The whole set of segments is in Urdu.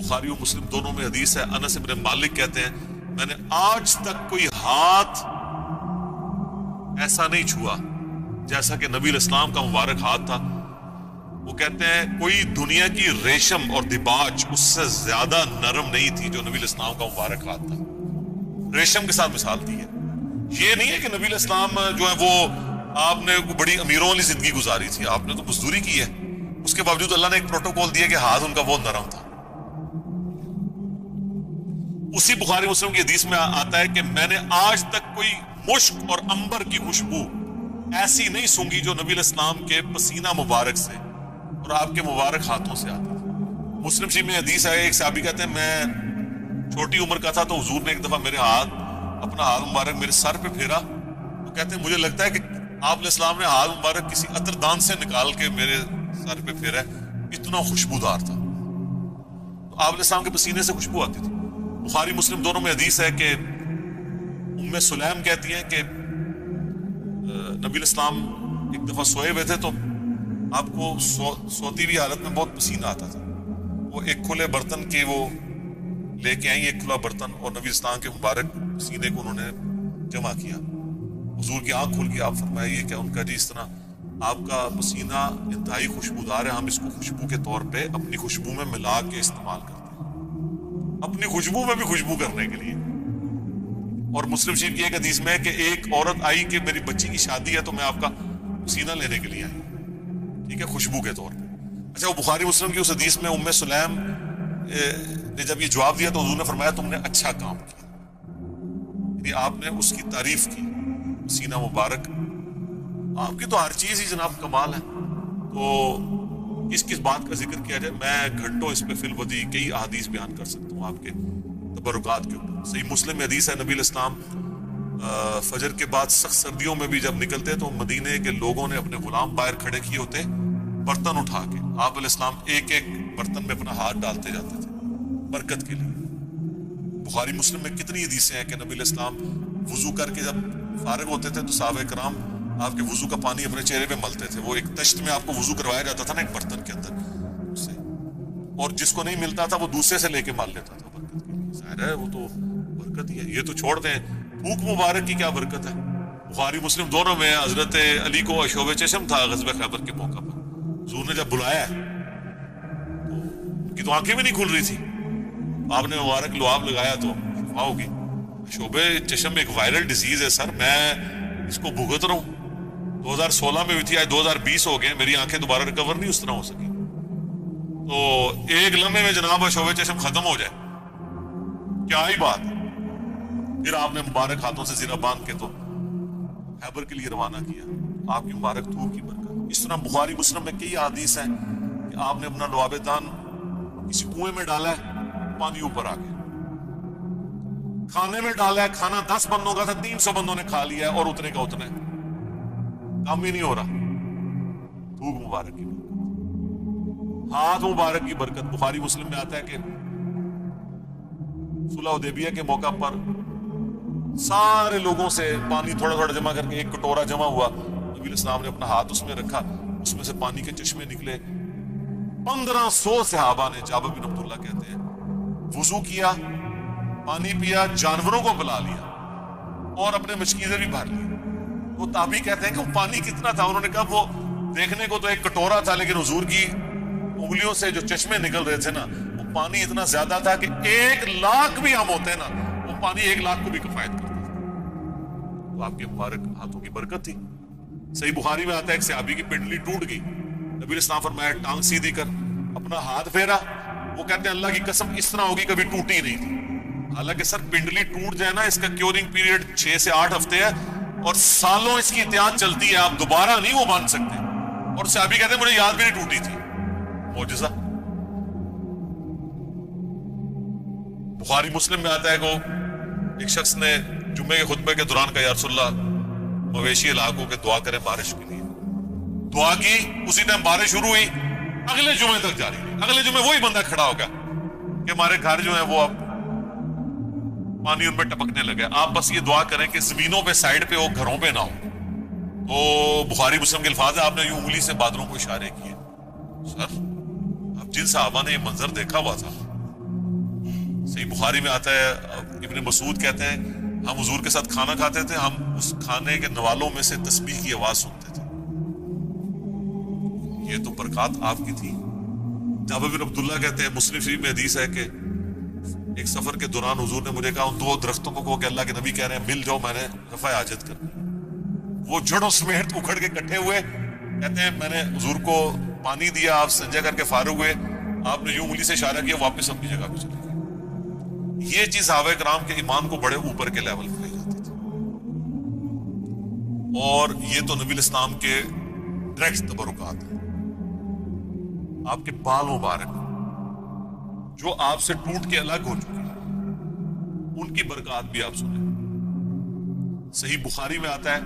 بخاری و مسلم دونوں میں حدیث ہے، انس بن مالک کہتے ہیں میں نے آج تک کوئی ہاتھ ایسا نہیں چھوا جیسا کہ نبی علیہ السلام کا مبارک ہاتھ تھا. وہ کہتے ہیں کوئی دنیا کی ریشم اور دباج اس سے زیادہ نرم نہیں تھی جو نبی علیہ السلام کا مبارک ہاتھ تھا. ریشم کے ساتھ مثال دی ہے. یہ نہیں ہے کہ نبی علیہ السلام جو ہے وہ آپ نے بڑی امیروں والی زندگی گزاری تھی، آپ نے تو مزدوری کی ہے، اس کے باوجود اللہ نے ایک پروٹوکول دیا کہ ہاتھ ان کا بہت نرم تھا. اسی بخاری مسلم کی حدیث میں آتا ہے کہ میں نے آج تک کوئی مشک اور عنبر کی خوشبو ایسی نہیں سونگھی جو نبی علیہ السلام کے پسینہ مبارک سے اور آپ کے مبارک ہاتھوں سے آتی تھی. مسلم شریف میں حدیث ہے، ایک صحابی کہتے ہیں میں چھوٹی عمر کا تھا تو حضور نے ایک دفعہ میرے اپنا ہاتھ مبارک میرے سر پہ پھیرا. وہ کہتے ہیں مجھے لگتا ہے کہ آپ علیہ السلام نے ہاتھ مبارک کسی عطر دان سے نکال کے میرے سر پہ پھیرا ہے، اتنا خوشبودار تھا. تو آپ علیہ السلام کے پسینے سے خوشبو آتی تھی. بخاری مسلم دونوں میں حدیث ہے کہ ام سلیم کہتی ہیں کہ نبی علیہ السلام ایک دفعہ سوئے ہوئے تھے تو آپ کو سوتی ہوئی حالت میں بہت پسینہ آتا تھا. وہ ایک کھلے برتن کے وہ لے کے آئیں، ایک کھلا برتن، اور نبی اسلام کے مبارک پسینے کو انہوں نے جمع کیا. حضور کی آنکھ کھل گئی. آپ فرمایا یہ کیا؟ ان کا جی اس طرح آپ کا پسینہ انتہائی خوشبودار ہے، ہم اس کو خوشبو کے طور پہ اپنی خوشبو میں ملا کے استعمال کرتے ہیں، اپنی خوشبو میں بھی خوشبو کرنے کے لیے. اور مسلم شریف کی ایک حدیث میں ہے کہ ایک عورت آئی کہ میری بچی کی شادی ہے تو میں آپ کا پسینہ لینے کے لیے آئی، ٹھیک ہے، خوشبو کے طور پہ. اچھا، وہ بخاری مسلم کی اس حدیث میں ام سلیم نے جب یہ جواب دیا تو حضور نے فرمایا تم نے اچھا کام کیا، یعنی آپ نے اس کی تعریف کی. پسینہ مبارک آپ کی تو ہر چیز ہی جناب کمال ہے. تو کس بات کا ذکر کیا جائے، میں گھنٹوں اس پہ فی الودی کئی احادیث بیان کر سکتا ہوں آپ کے تبرکات کے اوپر. صحیح مسلم میں حدیث ہے نبی علیہ السلام فجر کے بعد سخت سردیوں میں بھی جب نکلتے تو مدینے کے لوگوں نے اپنے غلام باہر کھڑے کیے ہوتے برتن اٹھا کے. آپ علیہ السلام ایک ایک برتن میں اپنا ہاتھ ڈالتے جاتے تھے برکت کے لیے. بخاری مسلم میں کتنی حدیثیں ہیں کہ نبی علیہ السلام وضو کر کے جب فارغ ہوتے تھے تو صحابہ کرام آپ کے وضو کا پانی اپنے چہرے پہ ملتے تھے. وہ ایک تشت میں آپ کو وضو کروایا جاتا تھا نا ایک برتن کے اندر سے، اور جس کو نہیں ملتا تھا وہ دوسرے سے لے کے مال لیتا تھا برکت کے لیے. ظاہر ہے وہ تو برکت ہی ہے. یہ تو چھوڑ دیں تھوک مبارک کی کیا برکت ہے. بخاری مسلم دونوں میں حضرت علی کو شعبہ چشم تھا غزوہ خیبر کے موقع پر. حضور نے جب بلایا تو ان کی تو آنکھیں بھی نہیں کھل رہی تھی. آپ نے مبارک لعاب لگایا تو شفا ہوگی. شعبہ چشم ایک وائرل ڈیزیز ہے سر، میں اس کو بھگت رہا ہوں. 2016 میں ہوئی تھی، آج 2020 ہو گئے، میری آنکھیں دوبارہ ریکور نہیں اس طرح ہو سکی. تو ایک لمحے میں جناب شعبہ چشم ختم ہو جائے کیا ہی بات. پھر آپ نے مبارک ہاتھوں سے زیرہ باندھ کے تو خیبر کے لیے روانہ کیا. آپ کی مبارک تھوک کی برکت. اس طرح بخاری مسلم میں کئی حدیث ہیں کہ آپ نے اپنا لعاب دان کسی کنویں میں ڈالا ہے، پانی اوپر آ گیا. کھانے میں ڈالا ہے، کھانا 10 بندوں کا تھا 300 بندوں نے کھا لیا ہے اور اتنے کا اتنے، کام ہی نہیں ہو رہا. تھوک مبارک کی برکت، ہاتھ مبارک کی برکت. بخاری مسلم میں آتا ہے کہ صلح حدیبیہ کے موقع پر سارے لوگوں سے پانی تھوڑا تھوڑا جمع کر کے ایک کٹورا جمع ہوا. نبی علیہ السلام نے اپنا ہاتھ اس میں رکھا، اس میں سے پانی کے چشمے نکلے. 1500 صحابہ نے، جابر بن عبداللہ کہتے ہیں، وضو کیا، پانی پیا، جانوروں کو پلا لیا اور اپنے مشکیزیں بھی بھر لی. وہ تابعی کہتے ہیں کہ وہ پانی کتنا تھا. انہوں نے کہا وہ دیکھنے کو تو ایک کٹورا تھا لیکن حضور کی انگلیوں سے جو چشمے نکل رہے تھے نا وہ پانی اتنا زیادہ تھا کہ 1,00,000 بھی ہم ہوتے نا وہ پانی 1,00,000 کو بھی کفایت کرتا تھا. تو آپ کے مبارک ہاتھوں کی برکت تھی. صحیح بخاری میں آتا ہے ایک صحابی کی پنڈلی ٹوٹ گئی. نبی علیہ السلام فرمایا ٹانگ سیدھی کر. اپنا ہاتھ پھیرا. وہ کہتے ہیں اللہ کی قسم اس طرح ہوگی کبھی ٹوٹی نہیں تھی. حالانکہ سر پنڈلی ٹوٹ جائے نا اس کا کیورنگ پیریڈ 6 سے 8 ہفتے ہے اور سالوں اس کی احتیاط چلتی ہے، آپ دوبارہ نہیں وہ باندھ سکتے. اور صحابی کہتے ہیں مجھے یاد بھی نہیں ٹوٹی تھی. معجزہ. بخاری مسلم میں آتا ہے کہ ایک شخص نے جمعے کے خطبے کے دوران کہا یا رسول اللہ مویشی علاقوں کے دعا کریں بارش کے لیے. دعا کی، اسی ٹائم بارش شروع ہوئی، اگلے جمعے تک جاری رہی. اگلے جمعے وہی بندہ کھڑا ہو گیا کہ ہمارے گھر جو ہے وہ اب پانی ان میں ٹپکنے لگے. آپ بس یہ دعا کریں کہ زمینوں پہ سائڈ پہ ہو، گھروں پہ نہ ہو. تو بخاری مسلم کے الفاظ ہے آپ نے یوں انگلی سے بادلوں کو اشارے کیے. سر اب جن صحابہ نے یہ منظر دیکھا ہوا تھا صحیح بخاری میں آتا ہے، ابن مسعود کہتے ہیں ہم حضور کے ساتھ کھانا کھاتے تھے، ہم اس کھانے کے نوالوں میں سے تسبیح کی آواز سنتے تھے. یہ تو برکات آپ کی تھی. جابر بن عبداللہ کہتے ہیں، مسلم شریف میں حدیث ہے کہ ایک سفر کے دوران حضور نے مجھے کہا ان دو درختوں کو کہو کہ اللہ کے نبی کہہ رہے ہیں مل جاؤ، میں نے رفع حاجت کرنی. وہ جڑوں سمیت اکھڑ کے اکٹھے ہوئے. کہتے ہیں میں نے حضور کو پانی دیا، آپ سنجا کر کے فارغ ہوئے، آپ نے یوں انگلی سے اشارہ کیا، واپس اپنی جگہ پہ چلے گئے. یہ چیز صحابہ کرام کے ایمان کو بڑے اوپر کے لیول پہ لے جاتی تھی. اور یہ تو نبی الاسلام کے ڈائریکٹ تبرکات ہیں. آپ کے بال مبارک جو آپ سے ٹوٹ کے الگ ہو چکے ہیں، ان کی برکات بھی آپ سنیں. صحیح بخاری میں آتا ہے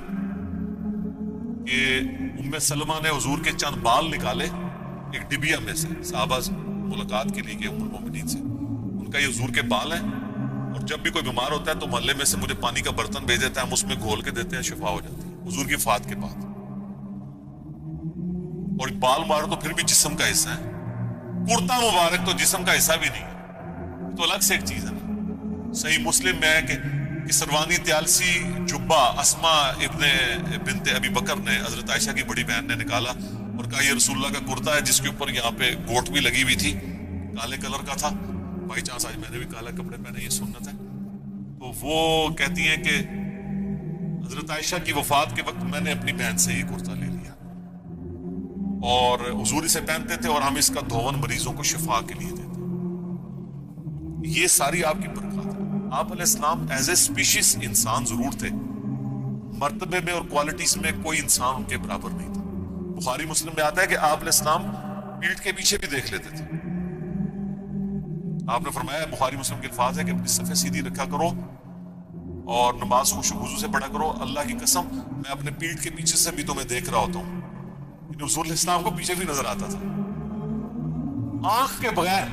کہ ام سلمہ نے حضور کے چند بال نکالے ایک ڈبیا میں سے، صحابہ ملاقات کے لیے کہ ام المومنین سے، ان کا یہ حضور کے بال ہیں، اور جب بھی کوئی بیمار ہوتا ہے تو محلے میں سے مجھے پانی کا برتن بھیج دیتا ہے، ہم اس میں گھول کے دیتے ہیں، شفا ہو جاتی ہے حضور کی وفات کے بعد. اور بال مبارک تو پھر بھی جسم کا حصہ ہے، کرتا مبارک تو جسم کا حصہ بھی نہیں ہے، تو الگ سے ایک چیز ہے نا. صحیح مسلم میں ہے کہ سروانی تیالسی جبہ اسما ابن بنت ابی بکر نے حضرت عائشہ کی بڑی بہن نے نکالا اور کہا یہ رسول اللہ کا کرتا ہے، جس کے اوپر یہاں پہ گوٹ بھی لگی ہوئی تھی، کالے کلر کا تھا. بائی چانس آج میں نے بھی کالا کپڑے پہنے، یہ سنت ہے. تو وہ کہتی ہیں کہ حضرت عائشہ کی وفات کے وقت میں نے اپنی بہن سے یہ کرتا لے لیا اور حضور اسے پہنتے تھے، اور ہم اس کا دھون مریضوں کو شفا کے لیے دیتے. یہ ساری آپ کی برکات ہے. آپ علیہ السلام ایز اے اسپیشیز انسان ضرور تھے، مرتبے میں اور کوالٹیز میں کوئی انسان ان کے برابر نہیں تھا. بخاری مسلم میں آتا ہے کہ آپ علیہ السلام پیٹھ کے پیچھے بھی دیکھ لیتے تھے. آپ نے فرمایا، بخاری مسلم کے الفاظ ہے کہ اپنی صفیں سیدھی رکھا کرو اور نماز خشوع و خضوع سے پڑھا کرو. اللہ کی قسم میں اپنے پیٹھ کے پیچھے سے بھی تمہیں دیکھ رہا ہوتا ہوں. حضور علیہ السلام کو پیچھے بھی نظر آتا تھا آنکھ کے بغیر.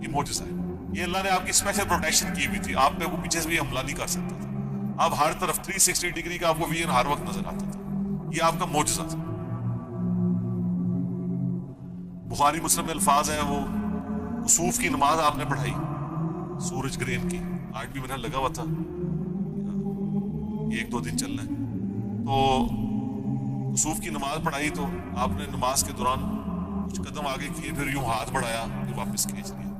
یہ معجزہ ہے، یہ اللہ نے آپ کی اسپیشل پروٹیکشن کی ہوئی تھی. آپ پہ وہ پیچھے سے بھی حملہ نہیں کر سکتا تھا. آپ ہر طرف 360 ڈگری کا آپ کو ویژن ہر وقت نظر آتا تھا. یہ آپ کا معجزہ تھا. بخاری مسلم میں الفاظ ہیں، وہ کسوف کی نماز آپ نے پڑھائی سورج گرہن کی، آج بھی میرا لگا ہوا تھا، ایک دو دن چلنا ہے. تو کسوف کی نماز پڑھائی تو آپ نے نماز کے دوران کچھ قدم آگے کیے، پھر یوں ہاتھ بڑھایا پھر واپس کھینچ لیا.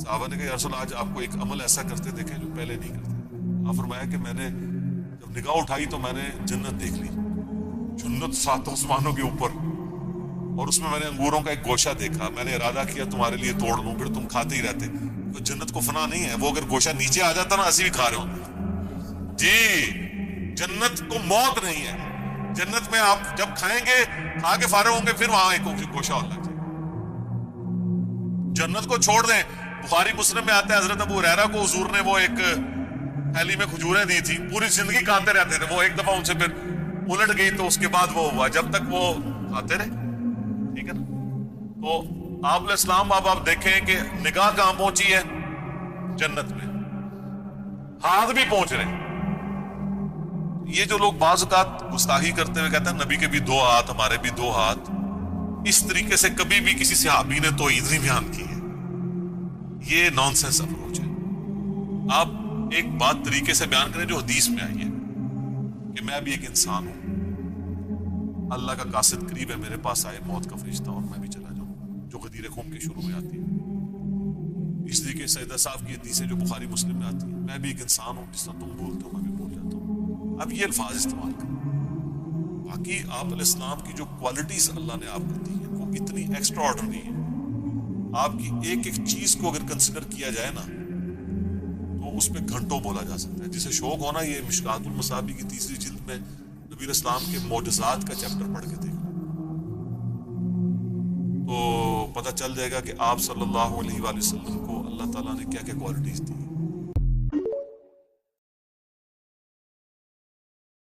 صحابہ نے کہا یا رسول اللہ آج آپ کو ایک عمل ایسا کرتے دیکھے جو پہلے نہیں کرتے. آپ فرمایا کہ میں نے جب نگاہ اٹھائی تو میں نے جنت دیکھ لی، جنت 7 آسمانوں کے اوپر، اور اس میں نے انگوروں کا ایک گوشہ دیکھا. میں نے ارادہ کیا تمہارے لیے توڑ لوں، پھر تم کھاتے ہی رہتے. تو جنت کو فنا نہیں ہے، وہ اگر گوشہ نیچے آ جاتا نا ایسے بھی کھا رہے ہوں. جی جنت کو موت نہیں ہے. جنت میں آپ جب کھائیں گے، کھا کے فارغ ہوں گے، پھر وہاں ایک گوشہ اور لگ جائے. جنت کو چھوڑ دیں. بخاری مسلم میں آتا ہے حضرت ابو ہریرہ کو حضور نے وہ ایک تھیلی میں کھجوریں دی تھی، پوری زندگی کھاتے رہتے تھے. وہ ایک دفعہ ان سے پھر الٹ گئی تو اس کے بعد وہ ہوا، جب تک وہ کھاتے رہے. ٹھیک ہے نا. تو آپ علیہ السلام اب آپ دیکھیں کہ نگاہ کہاں پہنچی ہے؟ جنت میں. ہاتھ بھی پہنچ رہے. یہ جو لوگ بعض اوقات گستاخی کرتے ہوئے کہتے ہیں نبی کے بھی 2 ہاتھ ہمارے بھی 2 ہاتھ، اس طریقے سے کبھی بھی کسی صحابی نے توحید نہیں بیان کی ہے. یہ نان سینس اپروچ ہے. آپ ایک بات طریقے سے بیان کریں جو حدیث میں آئی ہے کہ میں بھی ایک انسان ہوں، اللہ کا قاصد قریب ہے، میرے پاس آئے موت کا فرشتہ اور میں بھی چلا جاؤں، جو غدیر خم کے شروع میں آتی ہے. اس لیے کہ سیدہ صاحب کی حدیث ہے جو بخاری مسلم میں آتی ہے، میں بھی ایک انسان ہوں، جس طرح تم بولتے ہو میں بھی بول جاتا ہوں. اب یہ الفاظ استعمال کریں. باقی آپ علیہ السلام کی جو کوالٹیز اللہ نے آپ کو دی ہیں وہ اتنی ایکسٹرا آرڈنری ہے. آپ کی ایک ایک چیز کو اگر کنسیڈر کیا جائے نا تو اس پہ گھنٹوں بولا جا سکتا ہے. جسے شوق ہونا یہ مشکات المصابیح کی 3ری جلد میں نبی اسلام کے معجزات کا چیپٹر پڑھ کے دیکھنا تو پتہ چل جائے گا کہ آپ صلی اللہ علیہ وآلہ وسلم کو اللہ تعالیٰ نے کیا کیا کوالٹیز دی.